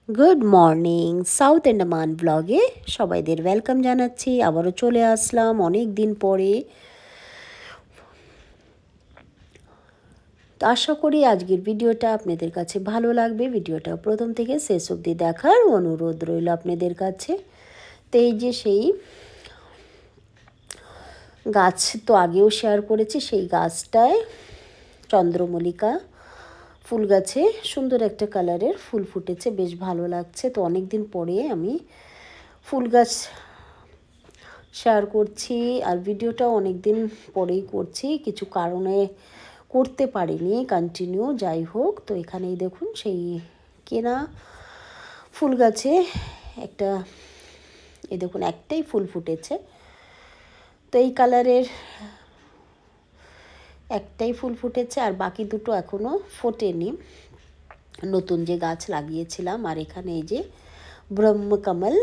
Good morning south Andaman ব্লগে সবাইদের welcome জানাচ্ছি। আবারও চলে আসলাম অনেক দিন পরে। তো আশা করি আজকের ভিডিওটা আপনাদের কাছে ভালো লাগবে। ভিডিওটা প্রথম থেকে শেষ অবধি দেখার অনুরোধ রইল আপনাদের কাছে। তো এই যে সেই গাছ তো আগেও শেয়ার করেছি, সেই গাছটায় চন্দ্রমল্লিকা ফুল গাছে সুন্দর একটা কালারের ফুল ফুটেছে, বেশ ভালো লাগছে। তো অনেক দিন পরে আমি ফুল গাছ শেয়ার করছি, আর ভিডিওটা অনেক দিন পরেই করছি, কিছু কারণে করতে পারিনি কন্টিনিউ। যাই হোক, তো এখানেই দেখুন সেই কেনা ফুল গাছে একটা, এই দেখুন একটাই ফুল ফুটেছে। তো এই কালারের একটাই ফুল ফুটেছে, আর বাকি দুটো এখনও ফোটেনি, নতুন যে গাছ লাগিয়েছিলাম। আর এখানে এই যে ব্রহ্মকমল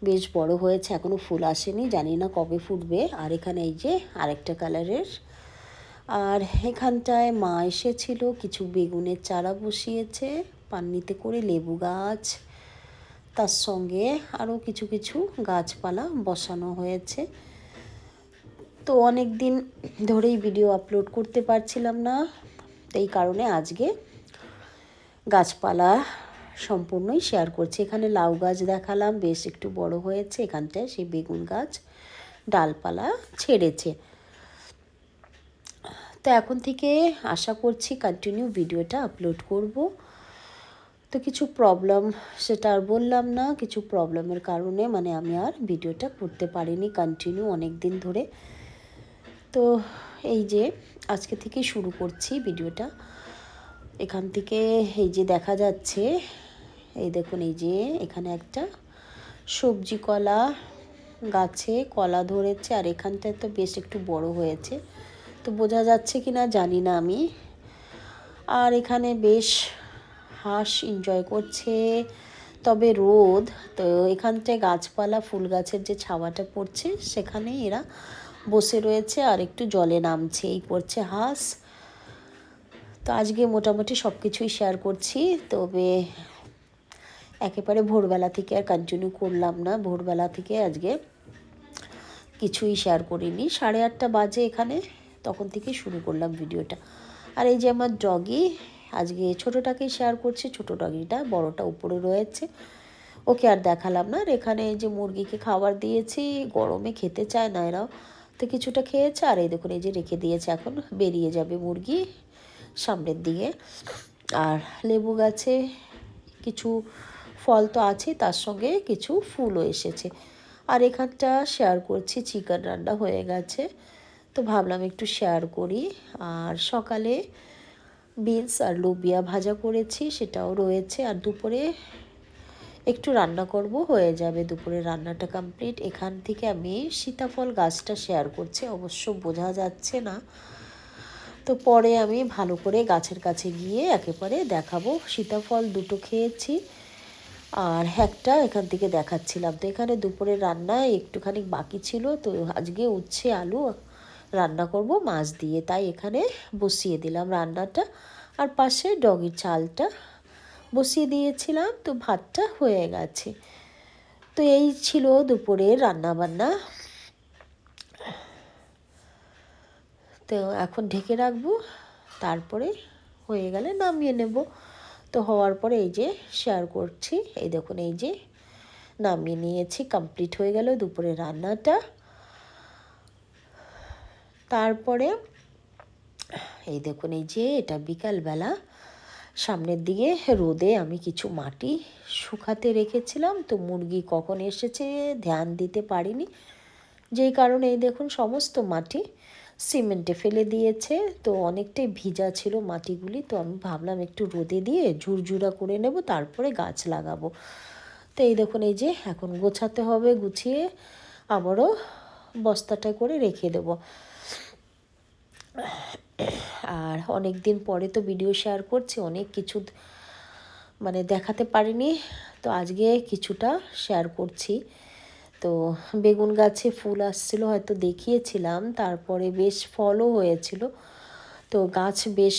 বেশ বড় হয়েছে, এখনও ফুল আসেনি, জানি না কবে ফুটবে। আর এখানে এই যে আরেকটা কালারের। আর এখানটায় মা এসেছিল, কিছু বেগুনের চারা বসিয়েছে পান্নিতে করে, লেবু গাছ, তার সঙ্গে আরও কিছু কিছু গাছপালা বসানো হয়েছে। তো অনেক দিন ধরেই ভিডিও আপলোড করতে পারছিলাম না, এই কারণে আজকে গাছপালা সম্পূর্ণই শেয়ার করছি। এখানে লাউ গাছ দেখালাম, বেশ একটু বড় হয়েছে। এখানটায় সেই বেগুন গাছ ডালপালা ছেড়েছে। তো এখন থেকে আশা করছি কন্টিনিউ ভিডিওটা আপলোড করব। তো কিছু প্রবলেম, সেটা আর বললাম না, কিছু প্রবলেমের কারণে আমি আর ভিডিওটা করতে পারিনি কন্টিনিউ অনেক দিন ধরে। তো এই যে আজকে থেকে শুরু করছি ভিডিওটা। এখান থেকে এই যে দেখা যাচ্ছে, এই দেখুন এই যে এখানে একটা সবজি কলা গাছে কলা ধরেছে, আর এখানটায় তো বেশ একটু বড় হয়েছে, তো বোঝা যাচ্ছে কি না জানি না আমি। আর এখানে বেশ হাঁস এনজয় করছে, তবে রোদ, তো এখানটায় গাছপালা ফুল গাছের যে ছাওয়াটা পড়ছে সেখানে এরা বসে রয়েছে আর একটু জলে নামছে, এই পড়ছে হাঁস। তো আজকে মোটামুটি সব কিছুই শেয়ার করছি, তবে একেবারে ভোরবেলা থেকে আর কন্টিনিউ করলাম না। ভোরবেলা থেকে আজকে কিছুই শেয়ার করিনি, 8:30 বাজে এখানে, তখন থেকে শুরু করলাম ভিডিওটা। আর এই যে আমার ডগি, আজকে ছোটোটাকেই শেয়ার করছি, ছোটো ডগিটা, বড়টা উপরে রয়েছে, ওকে আর দেখালাম না। আর এখানে এই যে মুরগিকে খাবার দিয়েছি, গরমে খেতে চায় না এরাও, তো কিছুটা খেয়েছে। আর এই দেখুন এই যে রেখে দিয়েছে, এখন বেরিয়ে যাবে মুরগি সামনের দিকে। আর লেবু গাছে কিছু ফল তো আছে, তার সঙ্গে কিছু ফুলও এসেছে। আর এখানটা শেয়ার করছি, চিকেন রান্না হয়ে গেছে, তো ভাবলাম একটু শেয়ার করি। আর সকালে বিনস আর লোবিয়া ভাজা করেছি, সেটাও রয়েছে। আর দুপুরে একটু রান্না করব, হয়ে যাবে দুপুরে রান্নাটা কমপ্লিট। এখান থেকে আমি সীতাফল গাছটা শেয়ার করছি, অবশ্য বোঝা যাচ্ছে না, তো পরে আমি ভালো করে গাছের কাছে গিয়ে একেবারে দেখাবো। সীতাফল দুটো খেয়েছি, আর একটা এখান থেকে দেখাচ্ছিলাম। তো এখানে দুপুরের রান্না একটুখানি বাকি ছিল, তো আজকে উচ্ছে আলু রান্না করব মাছ দিয়ে, তাই এখানে বসিয়ে দিলাম রান্নাটা। আর পাশে ডগির চালটা বসিয়ে দিয়েছিলাম, তো ভাতটা হয়ে গেছে। তো এই ছিল দুপুরের রান্না বান্না। তো এখন ঢেকে রাখবো, তারপরে হয়ে গেলে নামিয়ে নেব। তো হওয়ার পরে এই যে শেয়ার করছি, এই দেখুন এই যে নামিয়ে নিয়েছি, কমপ্লিট হয়ে গেল দুপুরের রান্নাটা। তারপরে এই দেখুন এই যে এটা বিকালবেলা, সামনের দিকে রোদে আমি কিছু মাটি শুকাতে রেখেছিলাম, তো মুরগি কখন এসেছে ধ্যান দিতে পারিনি, যেই কারণে এই দেখুন সমস্ত মাটি সিমেন্টে ফেলে দিয়েছে। তো অনেকটাই ভিজা ছিল মাটিগুলি, তো আমি ভাবলাম একটু রোদে দিয়ে ঝুরঝুরা করে নেব, তারপরে গাছ লাগাবো। তো এই দেখুন এই যে এখন গোছাতে হবে, গুছিয়ে আবারও বস্তাটা করে রেখে দেবো। আর অনেক দিন পরে তো ভিডিও শেয়ার করছি, অনেক কিছু দেখাতে পারিনি, তো আজকে কিছুটা শেয়ার করছি। তো বেগুন গাছে ফুল আসছিল, হয়তো দেখিয়েছিলাম, তারপরে বেশ ফলও হয়েছিল, তো গাছ বেশ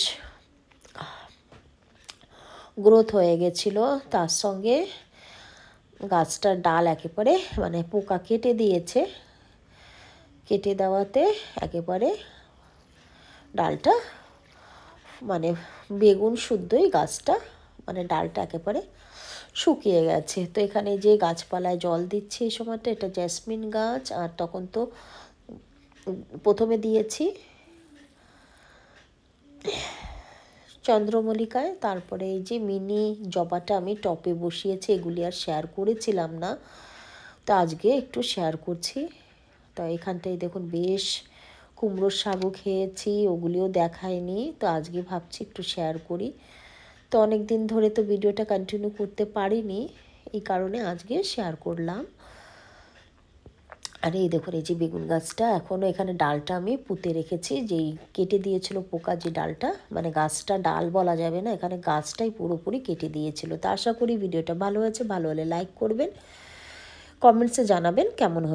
গ্রোথ হয়ে গেছিলো, তার সঙ্গে গাছটার ডাল একেবারে মানে পোকা কেটে দিয়েছে, কেটে দেওয়াতে একেবারে ডালটা মানে বেগুন শুদ্ধই গাছটা মানে ডালটা একেবারে শুকিয়ে গেছে। তো এখানে যে গাছপালায় জল দিচ্ছি এই সময়টা, এটা জেসমিন গাছ, আর তখন তো প্রথমে দিয়েছি চন্দ্রমল্লিকায়, তারপরে এই যে মিনি জবাটা আমি টপে বসিয়েছি, এগুলি আর শেয়ার করেছিলাম না, তো আজকে একটু শেয়ার করছি। তো এখানটায় দেখুন বেশ কুমড়োর শাকও খেয়েছি, ওগুলিও দেখায়নি, তো আজকে ভাবছি একটু শেয়ার করি। তো অনেক দিন ধরে তো ভিডিওটা কন্টিনিউ করতে পারিনি, এই কারণে আজকে শেয়ার করলাম। আর এই দেখুন এই যে বেগুন গাছটা এখনও এখানে ডালটা আমি পুঁতে রেখেছি, যেই কেটে দিয়েছিল পোকা যে ডালটা, মানে গাছটা ডাল বলা যাবে না, এখানে গাছটাই পুরোপুরি কেটে দিয়েছিল। তো আশা করি ভিডিওটা ভালো হয়েছে, ভালো হলে লাইক করবেন, কমেন্টসে জানাবেন কেমন হয়েছে।